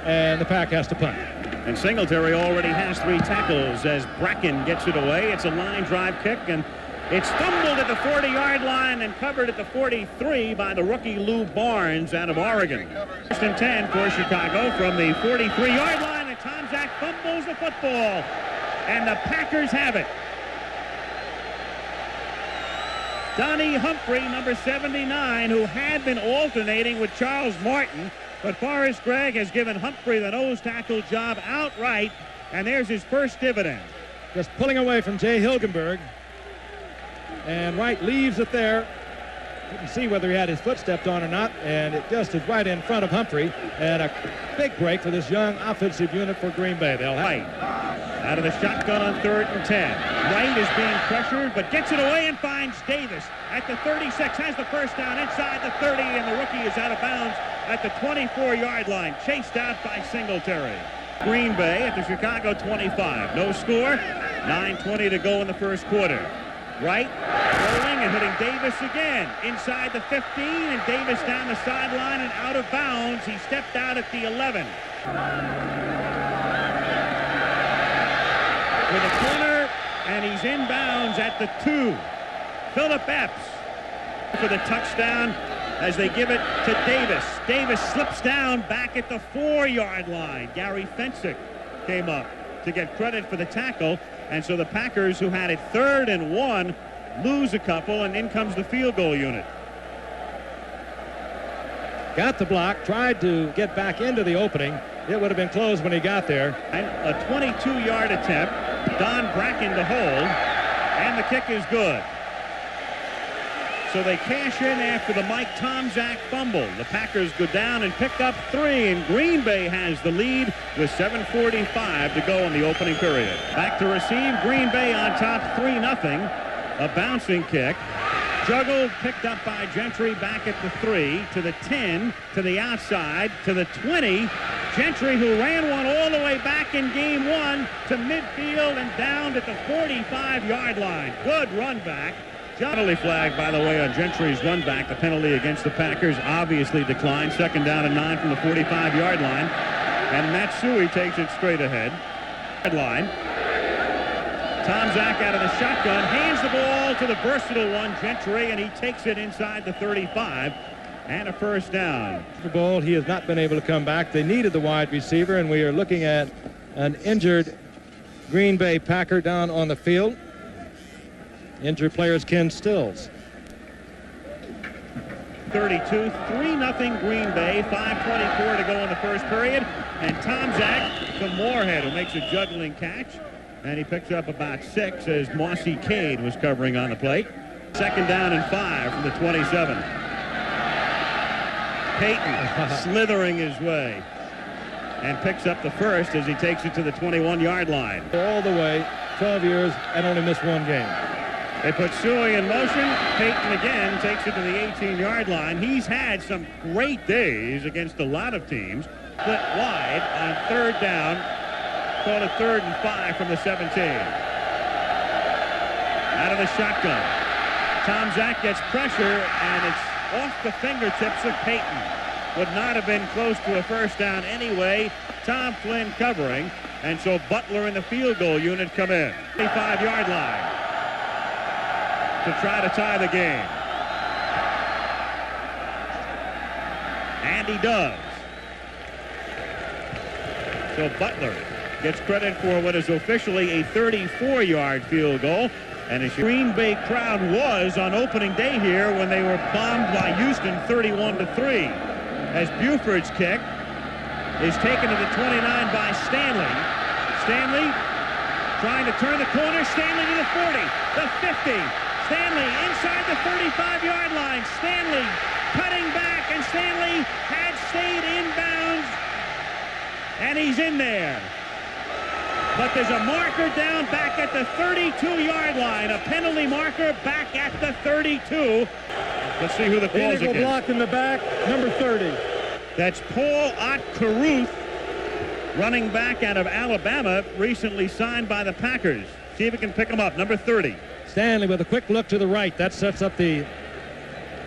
and the Pack has to punt. And Singletary already has 3 tackles as Bracken gets it away. It's a line drive kick, and it's fumbled at the 40-yard line and covered at the 43 by the rookie Lou Barnes out of Oregon. First and 10 for Chicago from the 43-yard line, and Tom Zach fumbles the football, and the Packers have it. Donnie Humphrey, number 79, who had been alternating with Charles Martin, but Forrest Gregg has given Humphrey the nose tackle job outright, and there's his first dividend. Just pulling away from Jay Hilgenberg, and Wright leaves it there. You can see whether he had his foot stepped on or not, and it just is right in front of Humphrey, and a big break for this young offensive unit for Green Bay. They'll have out of the shotgun on 3rd and 10. Wright is being pressured, but gets it away and finds Davis at the 36, has the first down inside the 30, and the rookie is out of bounds at the 24-yard line, chased out by Singletary. Green Bay at the Chicago 25. No score, 9:20 to go in the first quarter. Wright rolling and hitting Davis again inside the 15, and Davis down the sideline and out of bounds. He stepped out at the 11. With a corner, and he's inbounds at the 2. Philip Epps for the touchdown as they give it to Davis. Davis slips down back at the 4-yard line. Gary Fensick came up to get credit for the tackle, and so the Packers, who had it 3rd and 1, lose a couple, and in comes the field goal unit. got the block, tried to get back into the opening. It would have been closed when he got there. And a 22-yard attempt. Don Bracken to hold, and the kick is good. So they cash in after the Mike Tomczak fumble. The Packers go down and pick up 3, and Green Bay has the lead with 7:45 to go in the opening period. Back to receive, Green Bay on top 3-0. A bouncing kick. Juggled, picked up by Gentry back at the 3, to the 10, to the outside, to the 20. Gentry, who ran one all the way back in game 1, to midfield and down at the 45-yard line. Good run back. Penalty flag, by the way, on Gentry's run back. The penalty against the Packers obviously declined. 2nd down and 9 from the 45-yard line. And Matsui takes it straight ahead. Line. Tomczak out of the shotgun, hands the ball to the versatile one, Gentry, and he takes it inside the 35. And a first down. Super Bowl, he has not been able to come back. They needed the wide receiver, and we are looking at an injured Green Bay Packer down on the field. Injured player is Ken Stills. 32, 3-0 Green Bay, 5:24 to go in the first period. And Tomczak from Moorhead, who makes a juggling catch. And he picks up about 6 as Mossy Cade was covering on the plate. 2nd down and 5 from the 27. Payton slithering his way and picks up the first as he takes it to the 21-yard line. All the way, 12 years, and only missed 1 game. They put Suey in motion. Payton again takes it to the 18-yard line. He's had some great days against a lot of teams. Split wide on 3rd down. Call it 3rd and 5 from the 17. Out of the shotgun. Tomczak gets pressure, and it's off the fingertips of Payton. Would not have been close to a first down anyway. Tom Flynn covering, and so Butler and the field goal unit come in. 25-yard line to try to tie the game. And he does. So Butler gets credit for what is officially a 34-yard field goal. And a Green Bay crowd was on opening day here when they were bombed by Houston 31-3. As Buford's kick is taken to the 29 by Stanley. Stanley trying to turn the corner. Stanley to the 40, the 50. Stanley inside the 35-yard line. Stanley cutting back, and Stanley had stayed inbounds, and he's in there. But there's a marker down back at the 32-yard line. A penalty marker back at the 32. Let's see who the calls against. Block in the back, number 30. That's Paul Ott-Caruth, running back out of Alabama, recently signed by the Packers. See if we can pick him up, number 30. Stanley with a quick look to the right. That sets up the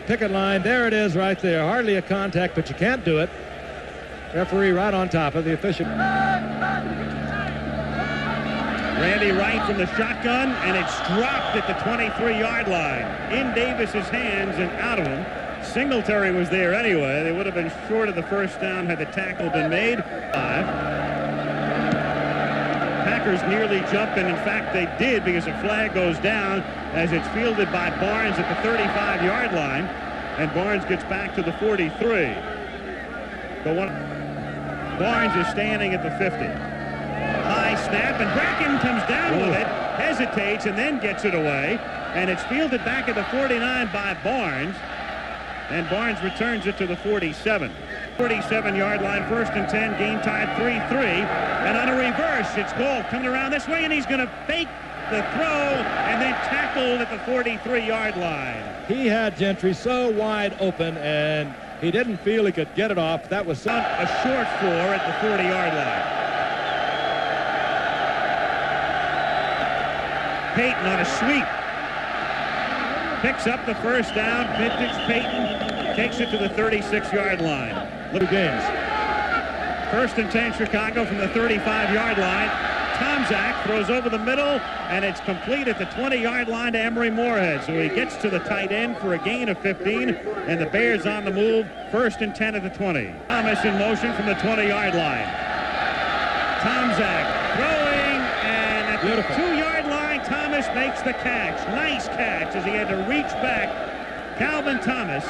picket line. There it is right there. Hardly a contact, but you can't do it. Referee right on top of the official. Randy Wright from the shotgun, and it's dropped at the 23-yard line. In Davis's hands and out of him. Singletary was there anyway. They would have been short of the first down had the tackle been made. Packers nearly jumped, and in fact they did, because a flag goes down as it's fielded by Barnes at the 35-yard line, and Barnes gets back to the 43. Barnes is standing at the 50. High snap, and Bracken comes down with it, hesitates, and then gets it away, and it's fielded back at the 49 by Barnes, and Barnes returns it to the 47. 47-yard line, 1st and 10, game tied 3-3, and on a reverse, it's called coming around this way, and he's going to fake the throw and then tackled at the 43-yard line. He had Gentry so wide open, and he didn't feel he could get it off. That was a short 4 at the 40-yard line. Payton on a sweep. Picks up the first down. Vintage Payton takes it to the 36-yard line. Little games. 1st and 10 Chicago from the 35-yard line. Tomczak throws over the middle, and it's complete at the 20-yard line to Emery Moorhead. So he gets to the tight end for a gain of 15, and the Bears on the move. 1st and 10 at the 20. Thomas in motion from the 20-yard line. Tomczak throwing, and at the 2-yard line, Thomas makes the catch. Nice catch as he had to reach back. Calvin Thomas.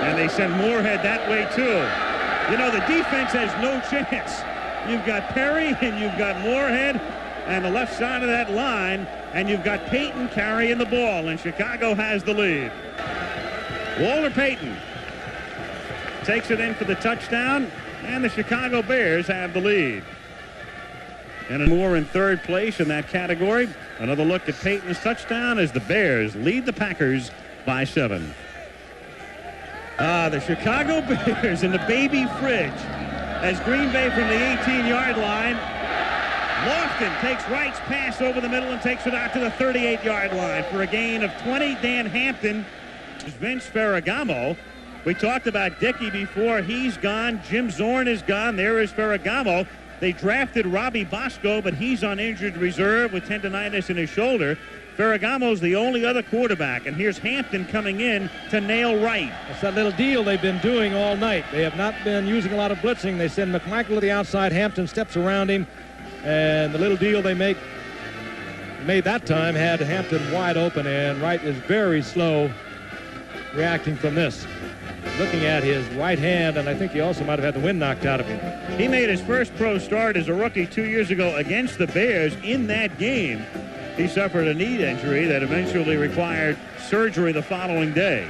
And they send Moorhead that way, too. You know, the defense has no chance. You've got Perry and you've got Moorhead on the left side of that line, and you've got Payton carrying the ball, and Chicago has the lead. Walter Payton takes it in for the touchdown, and the Chicago Bears have the lead. And Moore in 3rd place in that category. Another look at Payton's touchdown as the Bears lead the Packers by 7. The Chicago Bears in the baby fridge as Green Bay from the 18-yard line. Lofton takes Wright's pass over the middle and takes it out to the 38-yard line for a gain of 20. Dan Hampton. Vince Ferragamo. We talked about Dickey before. He's gone. Jim Zorn is gone. There is Ferragamo. They drafted Robbie Bosco, but he's on injured reserve with tendonitis in his shoulder. Ferragamo's the only other quarterback, and here's Hampton coming in to nail Wright. It's that little deal they've been doing all night. They have not been using a lot of blitzing. They send McMichael to the outside. Hampton steps around him, and the little deal they made that time had Hampton wide open, and Wright is very slow reacting from this. Looking at his right hand, and I think he also might have had the wind knocked out of him. He made his first pro start as a rookie 2 years ago against the Bears. In that game, he suffered a knee injury that eventually required surgery the following day.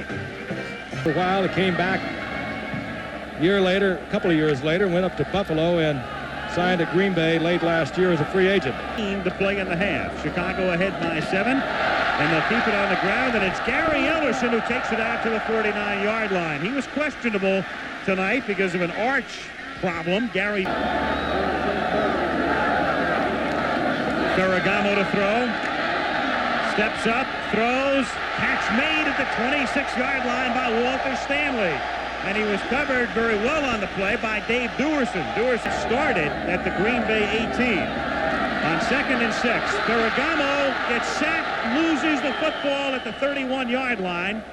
For a while, he came back a couple of years later, went up to Buffalo and signed at Green Bay late last year as a free agent. To play in the half. Chicago ahead by 7, and they'll keep it on the ground, and it's Gary Ellerson who takes it out to the 49-yard line. He was questionable tonight because of an arch problem. Gary Ferragamo to throw. Steps up, throws, catch made at the 26-yard line by Walter Stanley. And he was covered very well on the play by Dave Duerson. Duerson started at the Green Bay 18. On 2nd and 6, Ferragamo gets sacked, loses the football at the 31-yard line.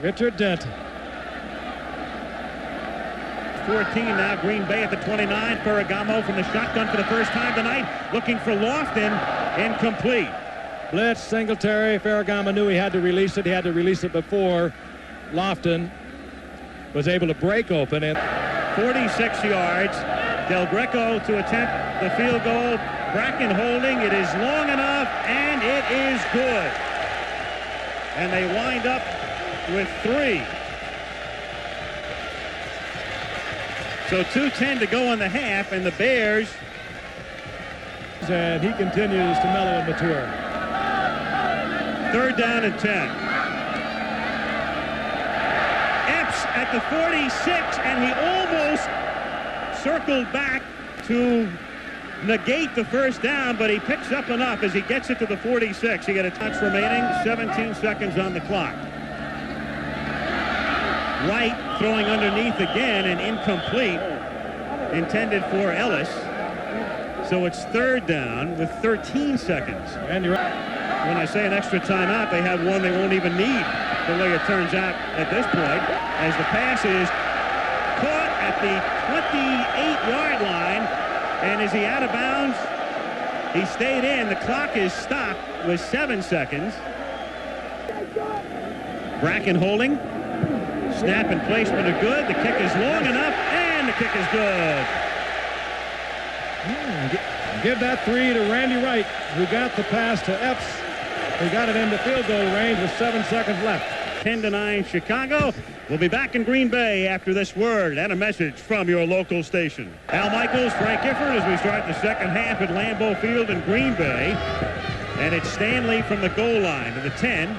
Richard Dent. 14 now, Green Bay at the 29. Ferragamo from the shotgun for the first time tonight, looking for Lofton, incomplete. Blitz, Singletary. Ferragamo knew he had to release it. He had to release it before Lofton was able to break open it. 46 yards. Del Greco to attempt the field goal. Bracken holding. It is long enough, and it is good. And they wind up with 3. So 2:10 to go in the half, and the Bears. And he continues to mellow and mature. 3rd down and 10. Epps at the 46, and he almost circled back to negate the first down, but he picks up enough as he gets it to the 46. He got a touch remaining, 17 seconds on the clock. Wright throwing underneath again and incomplete, intended for Ellis. So it's third down with 13 seconds. And you're When I say an extra timeout, they have one they won't even need, the way it turns out at this point, as the pass is caught at the 28-yard line. And is he out of bounds? He stayed in. The clock is stopped with 7 seconds. Bracken holding. Snap and placement are good. The kick is long enough, and the kick is good. Give that 3 to Randy Wright, who got the pass to Epps, who got it into field goal range with 7 seconds left. 10-9 Chicago. We'll be back in Green Bay after this word and a message from your local station. Al Michaels, Frank Gifford, as we start the second half at Lambeau Field in Green Bay. And it's Stanley from the goal line to the 10,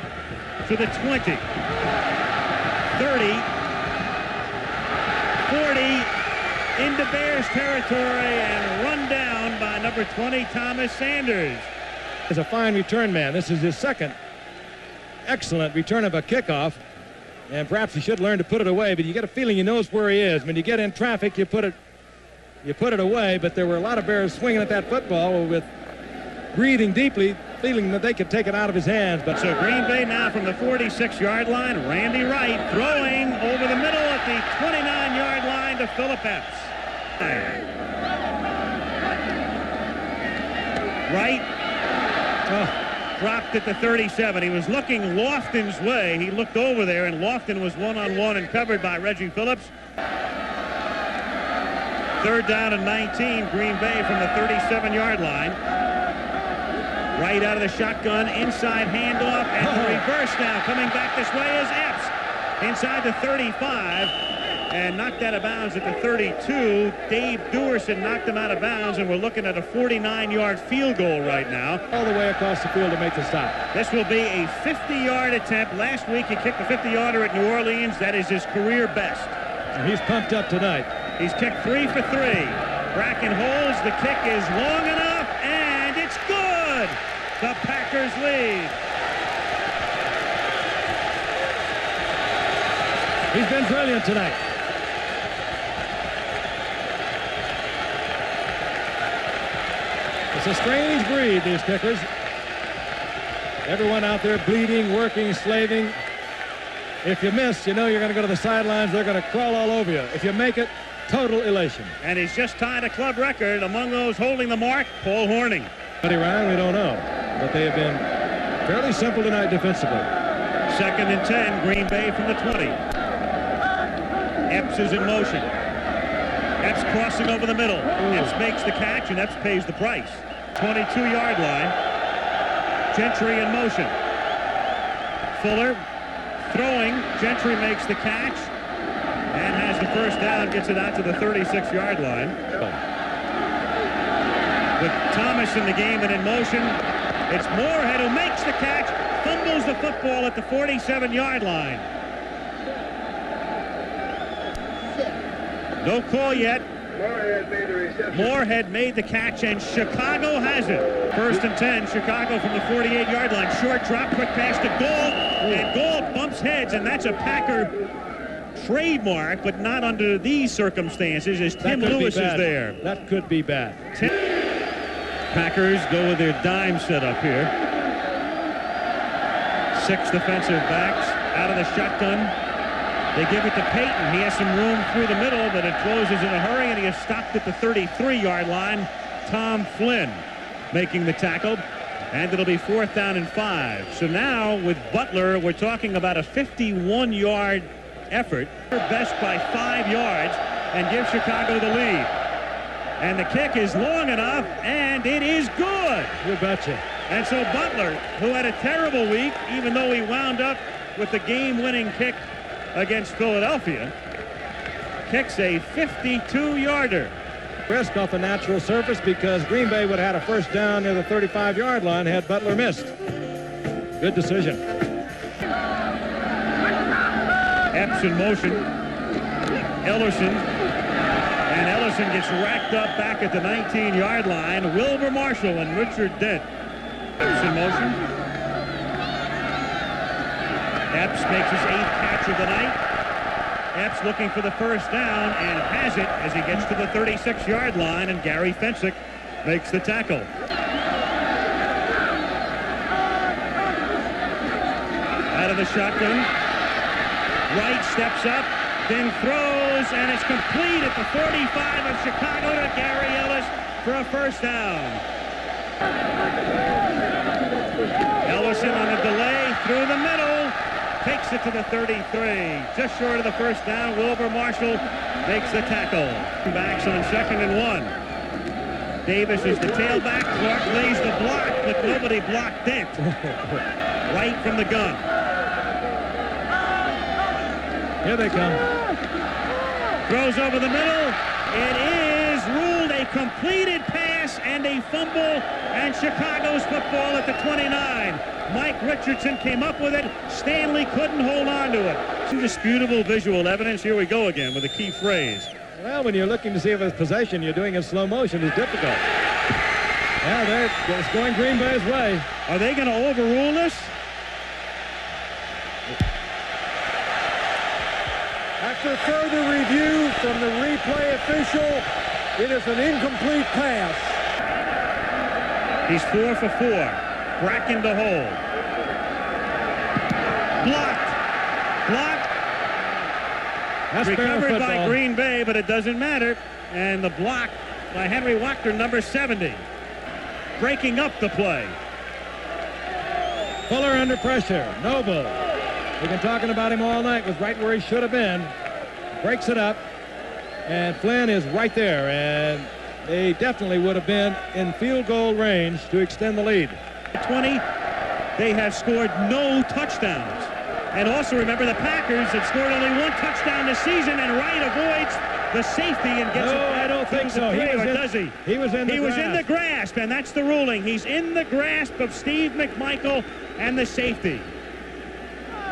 to the 20, 30, 40, into Bears territory and run down by number 20, Thomas Sanders. He's a fine return man. This is his second excellent return of a kickoff, and perhaps he should learn to put it away, but you get a feeling he knows where he is. When you get in traffic, you put it away, but there were a lot of Bears swinging at that football with breathing deeply, feeling that they could take it out of his hands. But So Green Bay now from the 46-yard line. Randy Wright throwing over the middle at the 29-yard line to Philip Epps. Wright dropped at the 37. He was looking Lofton's way. He looked over there, and Lofton was one-on-one and covered by Reggie Phillips. Third down and 19. Green Bay from the 37-yard line. Right out of the shotgun, inside handoff, and the reverse now. Coming back this way is Epps. Inside the 35, and knocked out of bounds at the 32. Dave Duerson knocked him out of bounds, and we're looking at a 49-yard field goal right now. all the way across the field to make the stop. This will be a 50-yard attempt. Last week he kicked a 50-yarder at New Orleans. That is his career best. And he's pumped up tonight. He's kicked 3 for 3. Bracken holds. The kick is long enough, and it's good. The Packers lead. He's been brilliant tonight. It's a strange breed, these kickers. Everyone out there bleeding, working, slaving. If you miss, you know you're going to go to the sidelines. They're going to crawl all over you. If you make it, total elation. And he's just tied a club record. Among those holding the mark, Paul Horning. Buddy Ryan, we don't know. But they have been fairly simple tonight defensively. Second and 10, Green Bay from the 20. Epps is in motion. Epps crossing over the middle. Epps makes the catch, and Epps pays the price. 22-yard line. Gentry in motion. Fuller throwing. Gentry makes the catch and has the first down, gets it out to the 36-yard line. With Thomas in the game and in motion, it's Moorhead who makes the catch, fumbles the football at the 47-yard line. No call yet. Moorhead made the catch, and Chicago has it. First and 10, Chicago from the 48-yard line. Short drop, quick pass to Gould, and Gould bumps heads, and that's a Packer trademark, but not under these circumstances, as Tim Lewis is there. That could be bad. Packers go with their dime setup here. 6 defensive backs out of the shotgun. They give it to Payton. He has some room through the middle, but it closes in a hurry, and he is stopped at the 33-yard line. Tom Flynn making the tackle, and it'll be 4th down and 5. So now with Butler, we're talking about a 51-yard effort. Best by 5 yards, and give Chicago the lead. And the kick is long enough, and it is good. You betcha. And so Butler, who had a terrible week, even though he wound up with the game-winning kick against Philadelphia, kicks a 52-yarder. Risk off the natural surface because Green Bay would have had a first down near the 35-yard line had Butler missed. Good decision. Epps in motion. Ellerson. And Ellerson gets racked up back at the 19-yard line. Wilbur Marshall and Richard Dent. Epps in motion. Epps makes his 8th catch of the night. Epps looking for the first down and has it as he gets to the 36-yard line, and Gary Fensick makes the tackle. Out of the shotgun. Wright steps up, then throws, and it's complete at the 45 of Chicago to Gary Ellis for a first down. Ellison on a delay through the middle, takes it to the 33. Just short of the first down, Wilbur Marshall makes the tackle. Backs on 2nd and 1. Davis is the tailback. Clark lays the block, but nobody blocked Dent. Right from the gun. Here they come. Throws over the middle. It is ruled a completed pass and a fumble, and Chicago's football at the 29. Mike Richardson came up with it. Stanley couldn't hold on to it. Indisputable visual evidence. Here we go again with a key phrase. Well, when you're looking to see if it's possession, you're doing it in slow motion is difficult. Yeah, it's going Green Bay's way. Are they going to overrule this? After further review from the replay official, it is an incomplete pass. He's 4 for 4. Bracken to hold. Blocked. That's Recovered by Green Bay, but it doesn't matter. And the block by Henry Wachter, number 70. Breaking up the play. Fuller under pressure. Noble. We've been talking about him all night. Was right where he should have been. Breaks it up. And Flynn is right there. And they definitely would have been in field goal range to extend the lead. 20, they have scored no touchdowns. And also remember, the Packers have scored only 1 touchdown this season, and Wright avoids the safety and gets it back. I don't think so. Does he? He was in the grasp. He was in the grasp, and that's the ruling. He's in the grasp of Steve McMichael and the safety.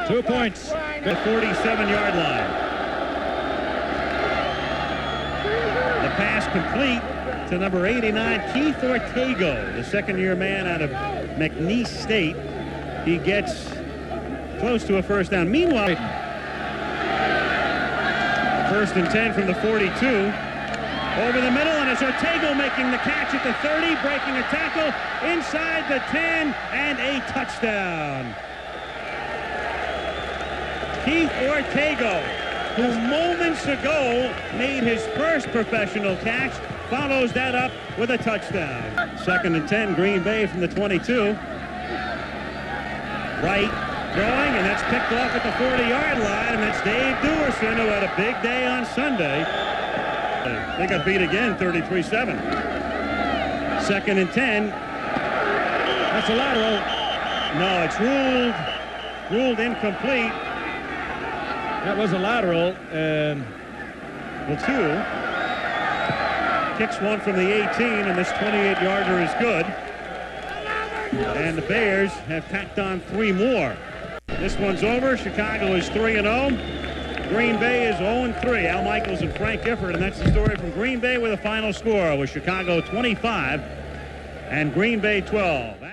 2 points. The 47-yard line. The pass complete to number 89, Keith Ortego, the second-year man out of McNeese State. He gets close to a first down. Meanwhile, 1st and 10 from the 42. Over the middle, and it's Ortego making the catch at the 30, breaking a tackle inside the 10, and a touchdown. Keith Ortego, who moments ago made his first professional catch, follows that up with a touchdown. 2nd and 10, Green Bay from the 22. Wright throwing, and that's picked off at the 40-yard line, and that's Dave Duerson, who had a big day on Sunday. They got beat again, 33-7. 2nd and 10. That's a lateral. No, it's ruled incomplete. That was a lateral, and Well, 2. Kicks one from the 18, and this 28-yarder is good. And the Bears have tacked on 3 more. This one's over. Chicago is 3-0. Green Bay is 0-3. Al Michaels and Frank Gifford, and that's the story from Green Bay with a final score with Chicago 25 and Green Bay 12.